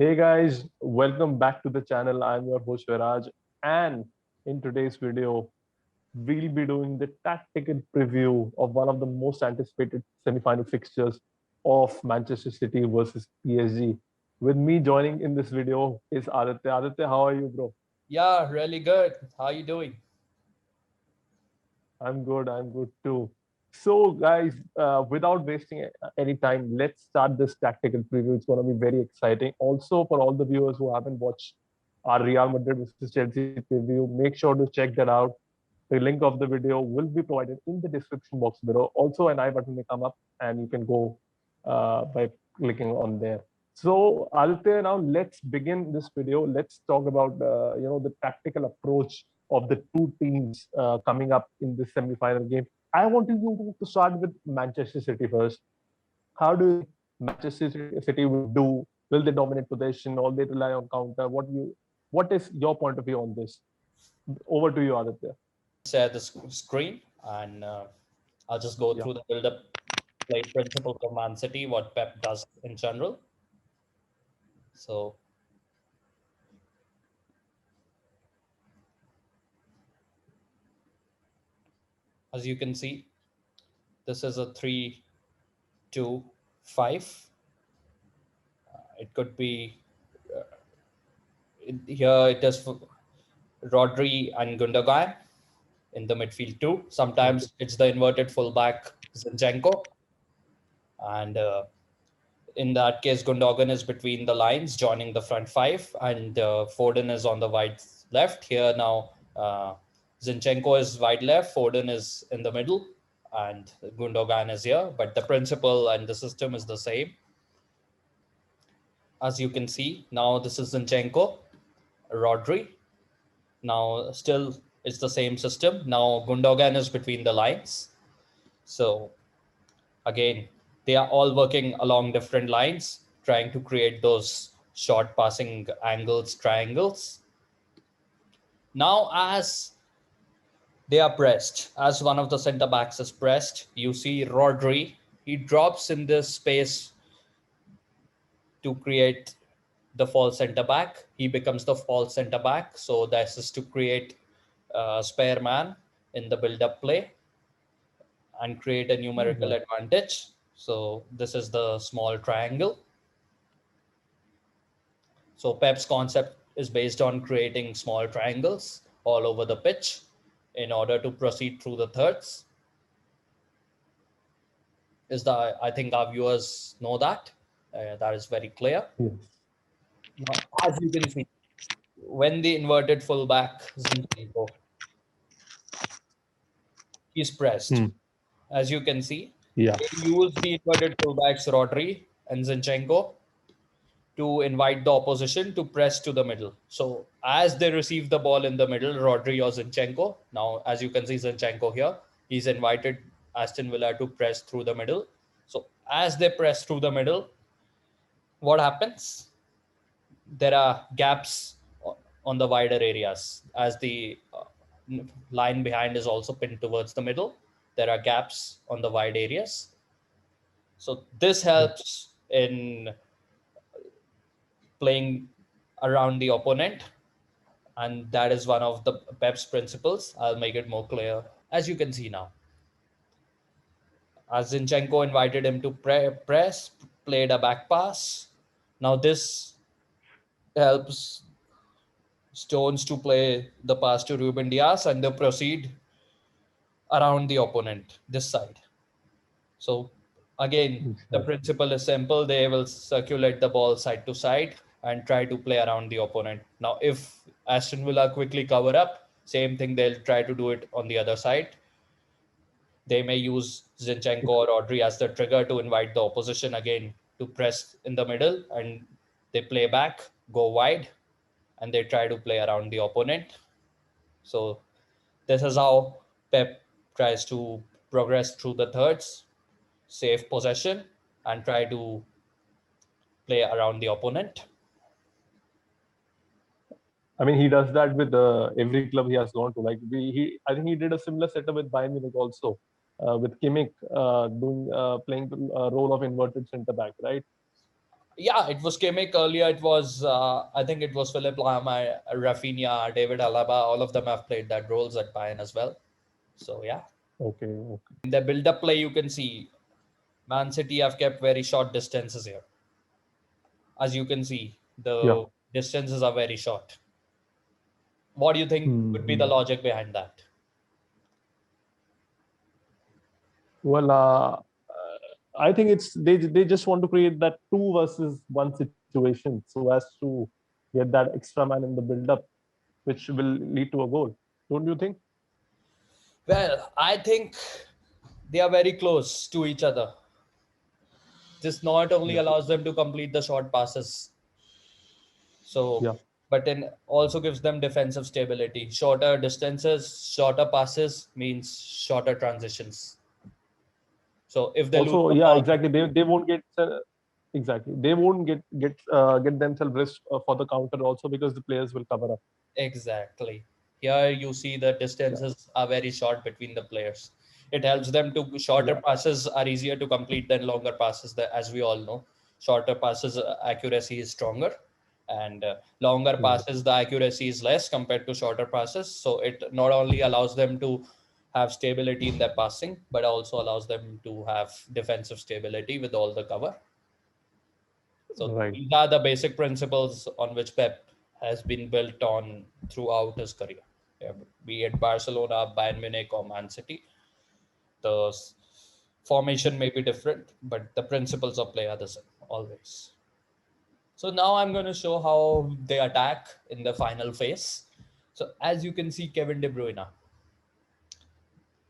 Hey guys, welcome back to the channel. I'm your host Viraj, and in today's video, we'll be doing the tactical preview of one of the most anticipated semi-final fixtures of Manchester City versus PSG. With me joining in this video is Aditya. Aditya, how are you, bro? Yeah, really good. How you doing? I'm good. I'm good too. So, guys, without wasting any time, let's start this tactical preview. It's going to be very exciting. Also, for all the viewers who haven't watched our Real Madrid versus Chelsea preview, make sure to check that out. The link of the video will be provided in the description box below. Also, an I button may come up, and you can go by clicking on there. So, Aditya, now let's begin this video. Let's talk about the tactical approach of the two teams coming up in this semi-final game. I wanted you to start with Manchester City first. How do you think Manchester City will do? Will they dominate possession or they rely on counter? What is your point of view on this? Over to you, Aditya. Share the screen and I'll just go Yeah. through the build-up play principle for Man City, what Pep does in general. So as you can see, this is a 3-2-5. It could be here. It is for Rodri and Gundogan in the midfield too. Okay. Sometimes it's the inverted fullback Zinchenko, and in that case, Gundogan is between the lines, joining the front five, and Foden is on the wide left. Here now, Zinchenko is wide left, Foden is in the middle, and Gundogan is here. But the principle and the system is the same. As you can see, now this is Zinchenko, Rodri. Now, still, it's the same system. Now, Gundogan is between the lines. So, again, they are all working along different lines, trying to create those short passing angles, triangles. Now, as they are pressed, as one of the center backs is pressed, you see Rodri. He drops in this space to create the false center back. He becomes the false center back. So this is to create a spare man in the build-up play and create a numerical Right. advantage. So this is the small triangle. So Pep's concept is based on creating small triangles all over the pitch in order to proceed through the thirds. I think our viewers know that. That is very clear. Yes. Now, as you can see, when the inverted fullback Zinchenko is pressed, Hmm. as you can see, Yeah. they use the inverted fullbacks Rodri and Zinchenko to invite the opposition to press to the middle. So as they receive the ball in the middle, Rodri or Zinchenko, now as you can see Zinchenko here, he's invited Aston Villa to press through the middle. So as they press through the middle, what happens? There are gaps on the wider areas as the line behind is also pinned towards the middle. There are gaps on the wide areas. So this helps in playing around the opponent, and that is one of the Pep's principles. I'll make it more clear. As you can see now, as Zinchenko invited him to press, played a back pass. Now this helps Stones to play the pass to Ruben Diaz, and they proceed around the opponent this side. So again, the Exactly. principle is simple. They will circulate the ball side to side and try to play around the opponent. Now, if Aston Villa quickly cover up, same thing, they'll try to do it on the other side. They may use Zinchenko or Audrey as the trigger to invite the opposition again to press in the middle, and they play back, go wide, and they try to play around the opponent. So this is how Pep tries to progress through the thirds, save possession, and try to play around the opponent. I mean, he does that with every club he has gone to. I think he did a similar setup with Bayern Munich also, with Kimmich doing playing the role of inverted center back, right? Yeah, it was Kimmich earlier. It was, I think it was Philip Lahm, Rafinha, David Alaba. All of them have played that roles at Bayern as well. So yeah, Okay, okay. in the build-up play, you can see Man City have kept very short distances here. As you can see, Yeah. the distances are very short. What do you think would be the Hmm. logic behind that? Well, I think it's they just want to create that two versus one situation so as to get that extra man in the build-up, which will lead to a goal. Don't you think? Well, I think they are very close to each other. This not only Yeah. allows them to complete the short passes, so Yeah. but then also gives them defensive stability. Shorter distances, shorter passes means shorter transitions. So if they lose Also, the yeah, ball, exactly. They won't get exactly. They won't get themselves risk for the counter also because the players will cover up. exactly. Here you see the Yeah. distances are very short between the players. It helps them to shorter Yeah. passes are easier to complete than longer passes. That, as we all know, shorter passes accuracy is stronger, and longer Hmm. passes the accuracy is less compared to shorter passes. So it not only allows them to have stability in their passing, but also allows them to have defensive stability with all the cover. So Right. these are the basic principles on which Pep has been built on throughout his career. Yeah, be it Barcelona, Bayern Munich, or Man City, the formation may be different, but the principles of play are the same always. So now I'm going to show how they attack in the final phase. So as you can see, Kevin De Bruyne,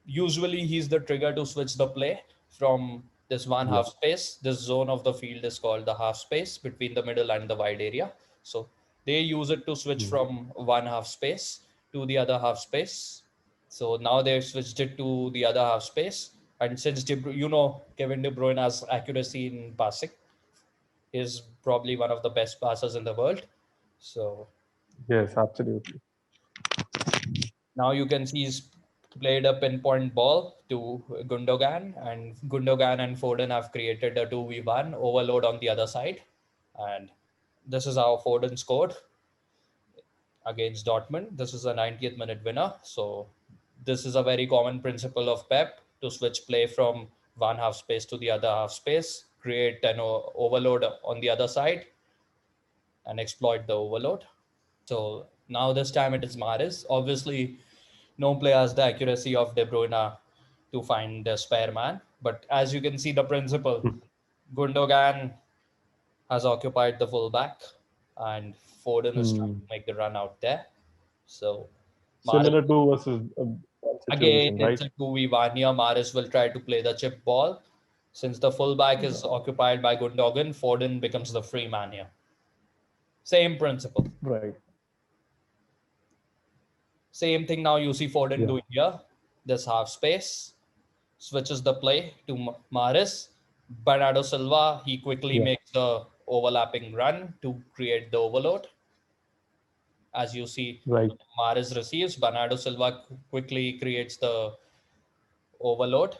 usually he's the trigger to switch the play from this one Yeah. half space. This zone of the field is called the half space between the middle and the wide area. So they use it to switch Hmm. from one half space to the other half space. So now they've switched it to the other half space. And since Kevin De Bruyne has accuracy in passing, is probably one of the best passers in the world. So Yes, absolutely. now you can see he's played a pinpoint ball to Gundogan, and Gundogan and Foden have created a 2v1 overload on the other side. And this is how Foden scored against Dortmund. This is a 90th minute winner. So, this is a very common principle of Pep to switch play from one half space to the other half space, create an overload on the other side, and exploit the overload. So now this time it is Mahrez. Obviously, no player has the accuracy of De Bruyne to find the spare man. But as you can see, the principle, Hmm. Gundogan has occupied the fullback, and Foden is trying Hmm. to make the run out there. So Mahrez, Similar to versus one again, situation, it's right? a 2v1 here. Mahrez will try to play the chip ball. Since the fullback is occupied by Gundogan, Foden becomes the free man here. Same principle. Right. Same thing now you see Foden Yeah. doing here. This half space switches the play to Maris. Bernardo Silva, he quickly Yeah. makes the overlapping run to create the overload. As you see, Right. Maris receives, Bernardo Silva quickly creates the overload.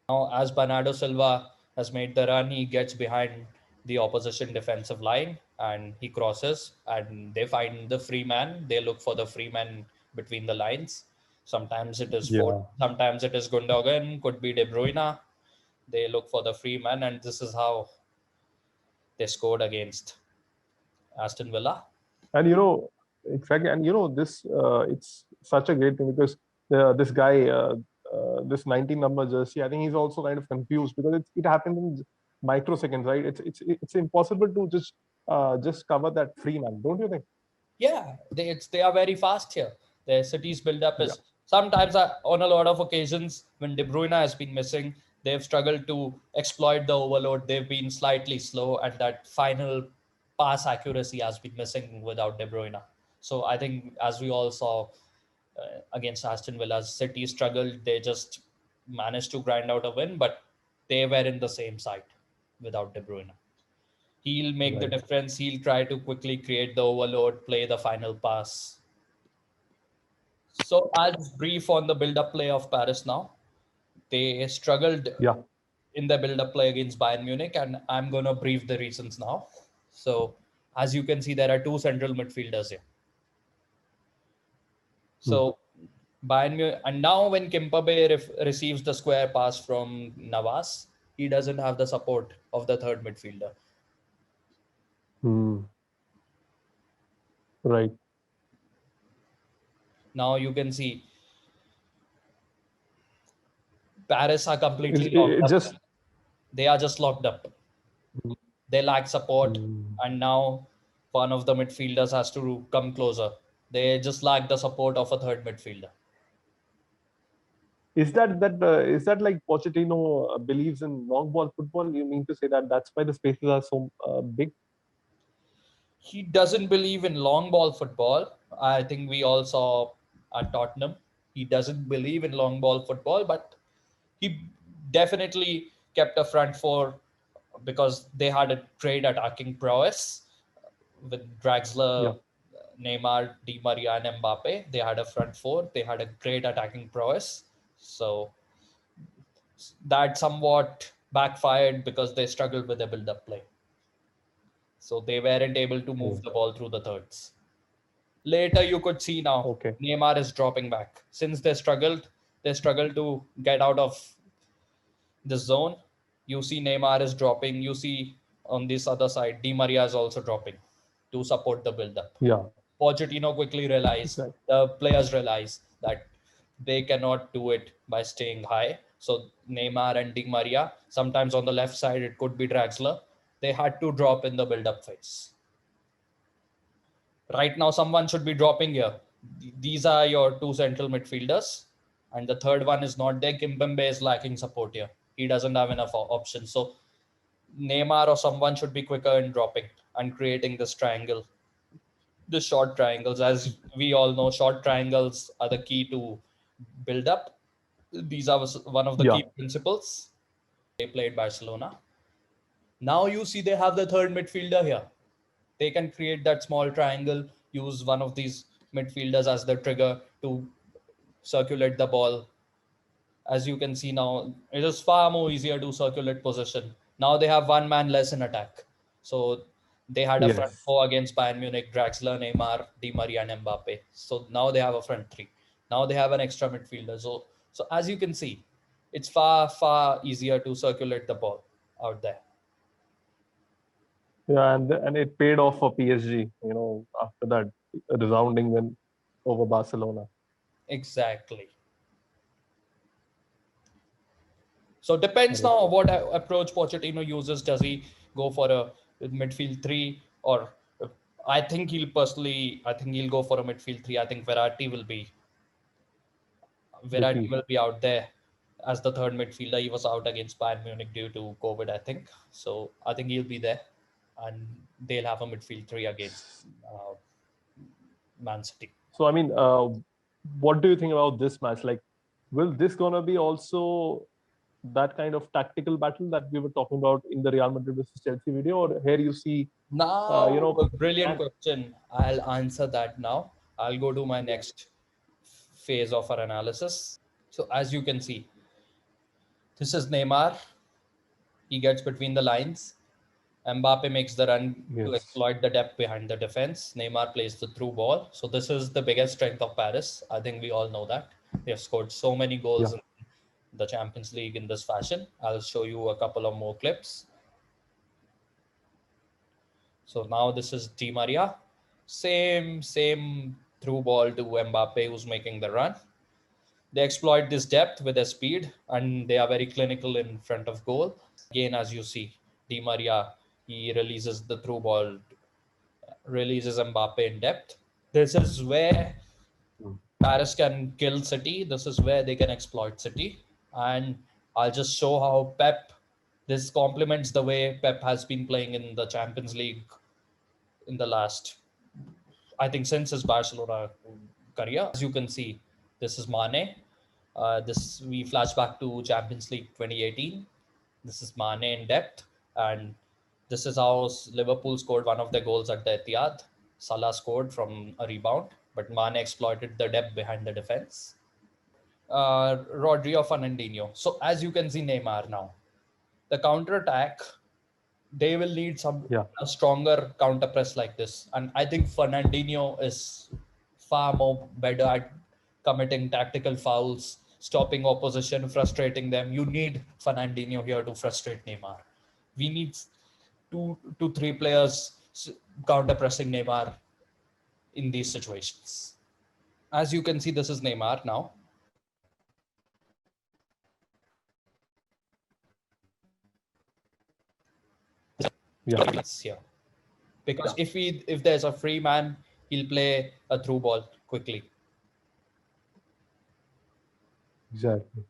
Now, as Bernardo Silva has made the run, he gets behind the opposition defensive line and he crosses and they find the free man. They look for the free man between the lines. Sometimes it is Ford, Yeah. sometimes it is Gundogan, could be De Bruyne. They look for the free man, and this is how they scored against Aston Villa. And exactly. And this it's such a great thing because this guy, this 19 number jersey, I think he's also kind of confused because it happens in microseconds, right? It's impossible to just cover that free man, don't you think? Yeah, they are very fast here. Their city's build up Yeah. is sometimes on a lot of occasions when De Bruyne has been missing, they've struggled to exploit the overload. They've been slightly slow, and that final pass accuracy has been missing without De Bruyne. So I think, as we all saw against Aston Villa, City struggled. They just managed to grind out a win, but they were in the same side without De Bruyne. He'll make the Right. difference. He'll try to quickly create the overload, play the final pass. So I'll just brief on the build-up play of Paris now. They struggled Yeah. in the build-up play against Bayern Munich, and I'm going to brief the reasons now. So, as you can see, there are two central midfielders here. So, Bayern Munich, and now when Kimpembe receives the square pass from Navas, he doesn't have the support of the third midfielder. Right. Now you can see Paris are completely locked It up. just They are just locked up. They lack support, and now one of the midfielders has to come closer. They just lack the support of a third midfielder. is that like Pochettino believes in long ball football? You mean to say that that's why the spaces are so big? He doesn't believe in long ball football. I think we all saw at Tottenham. He doesn't believe in long ball football, but he definitely kept a front four because they had a great attacking prowess with Yeah. Draxler, Neymar, Di Maria, and Mbappe. They had a front four. They had a great attacking prowess. So that somewhat backfired because they struggled with the build-up play. So they weren't able to move the ball through the thirds. Later, you could see now Okay. Neymar is dropping back. Since they struggled to get out of the zone. You see Neymar is dropping. You see on this other side, Di Maria is also dropping to support the build-up. Yeah. Pochettino quickly realized, Exactly. the players realize that they cannot do it by staying high. So Neymar and Di Maria, sometimes on the left side, it could be Draxler. They had to drop in the build-up phase. Right now, someone should be dropping here. These are your two central midfielders. And the third one is not there. Kimpembe is lacking support here. He doesn't have enough options. So Neymar or someone should be quicker in dropping and creating this triangle. The short triangles, as we all know, short triangles are the key to build up. These are one of the Yeah. key principles. They played Barcelona. Now you see they have the third midfielder here. They can create that small triangle, use one of these midfielders as the trigger to circulate the ball. As you can see now, it is far more easier to circulate possession. Now they have one man less in attack. So they had a front Yes. four against Bayern Munich, Draxler, Neymar, Di Maria, and Mbappe. So now they have a front three. Now they have an extra midfielder. So as you can see, it's far easier to circulate the ball out there. Yeah, and it paid off for PSG. After that resounding win over Barcelona. Exactly. So depends Correct. now what approach Pochettino uses. Does he go for a midfield three, or I think he'll go for a midfield three. I think The Verratti key. will be out there as the third midfielder. He was out against Bayern Munich due to COVID, I think. So I think he'll be there, and they'll have a midfield three against uh, Man City. So I mean, what do you think about this match? Like, will this gonna be also that kind of tactical battle that we were talking about in the Real Madrid versus Chelsea video, or here you see, Now, a brilliant and question. I'll answer that now. I'll go to my yeah, next phase of our analysis. So as you can see, this is Neymar. He gets between the lines. Mbappe makes the run to yes, exploit the depth behind the defense. Neymar plays the through ball. So this is the biggest strength of Paris. I think we all know that. They have scored so many yeah, goals in the Champions League in this fashion. I'll show you a couple of more clips. So now this is Di Maria. Same through ball to Mbappe, who's making the run. They exploit this depth with their speed, and they are very clinical in front of goal. Again, as you see, Di Maria, he releases the through ball, releases Mbappe in depth. This is where Paris can kill City. This is where they can exploit City. And I'll just show how this complements the way Pep has been playing in the Champions League in the last, I think, since his Barcelona career. As you can see, this is Mane. This we flash back to Champions League 2018. This is Mane in depth, and this is how Liverpool scored one of their goals at the Etihad. Salah scored from a rebound, but Mane exploited the depth behind the defense. Rodri or Fernandinho. So as you can see, Neymar now. the counter attack, they will need Yeah. a stronger counter press like this. And I think Fernandinho is far more better at committing tactical fouls, stopping opposition, frustrating them. You need Fernandinho here to frustrate Neymar. We need two, three players counter pressing Neymar in these situations. As you can see, this is Neymar now. Yeah. Here. Because if there's a free man, he'll play a through ball quickly. Exactly.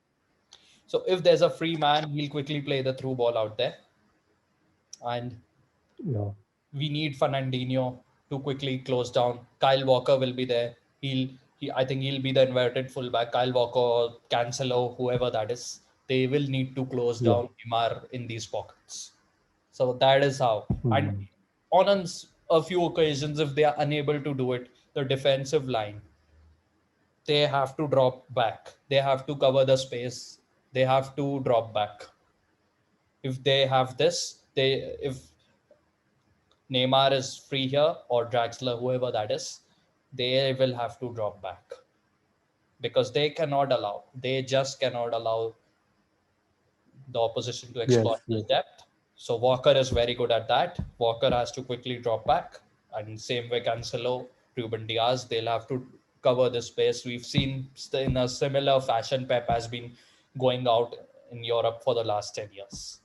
So if there's a free man, he'll quickly play the through ball out there. And Yeah. we need Fernandinho to quickly close down. Kyle Walker will be there. I think he'll be the inverted fullback. Kyle Walker, Cancelo, whoever that is, they will need to close Yeah. down Neymar in these pockets. So that is how. And Hmm. on a few occasions, if they are unable to do it, the defensive line, they have to drop back. They have to cover the space. They have to drop back. If they have this, if Neymar is free here or Draxler, whoever that is, they will have to drop back because they just cannot allow the opposition to Yes. exploit this Yes. depth. So Walker is very good at that. Walker has to quickly drop back, and same way Cancelo, Ruben Diaz, they'll have to cover the space. We've seen in a similar fashion, Pep has been going out in Europe for the last 10 years.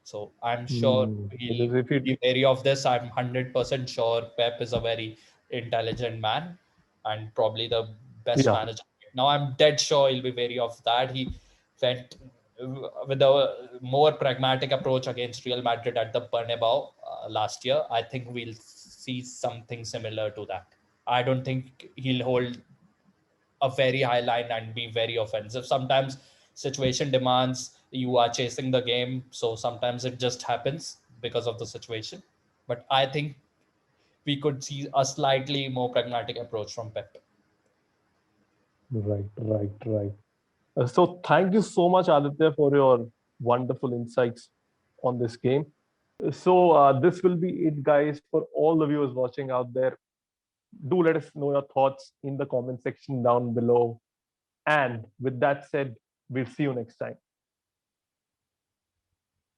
So I'm sure he'll Because if it, be wary of this. I'm 100% sure Pep is a very intelligent man and probably the best yeah. manager. Now I'm dead sure he'll be wary of that. He went with a more pragmatic approach against Real Madrid at the Bernabeu last year. I think we'll see something similar to that. I don't think he'll hold a very high line and be very offensive. Sometimes situation demands you are chasing the game, so sometimes it just happens because of the situation. But I think we could see a slightly more pragmatic approach from Pep. Right. Right. Right. So thank you so much, Aditya, for your wonderful insights on this game. So this will be it, guys, for all the viewers watching out there. Do let us know your thoughts in the comment section down below. And with that said, we'll see you next time.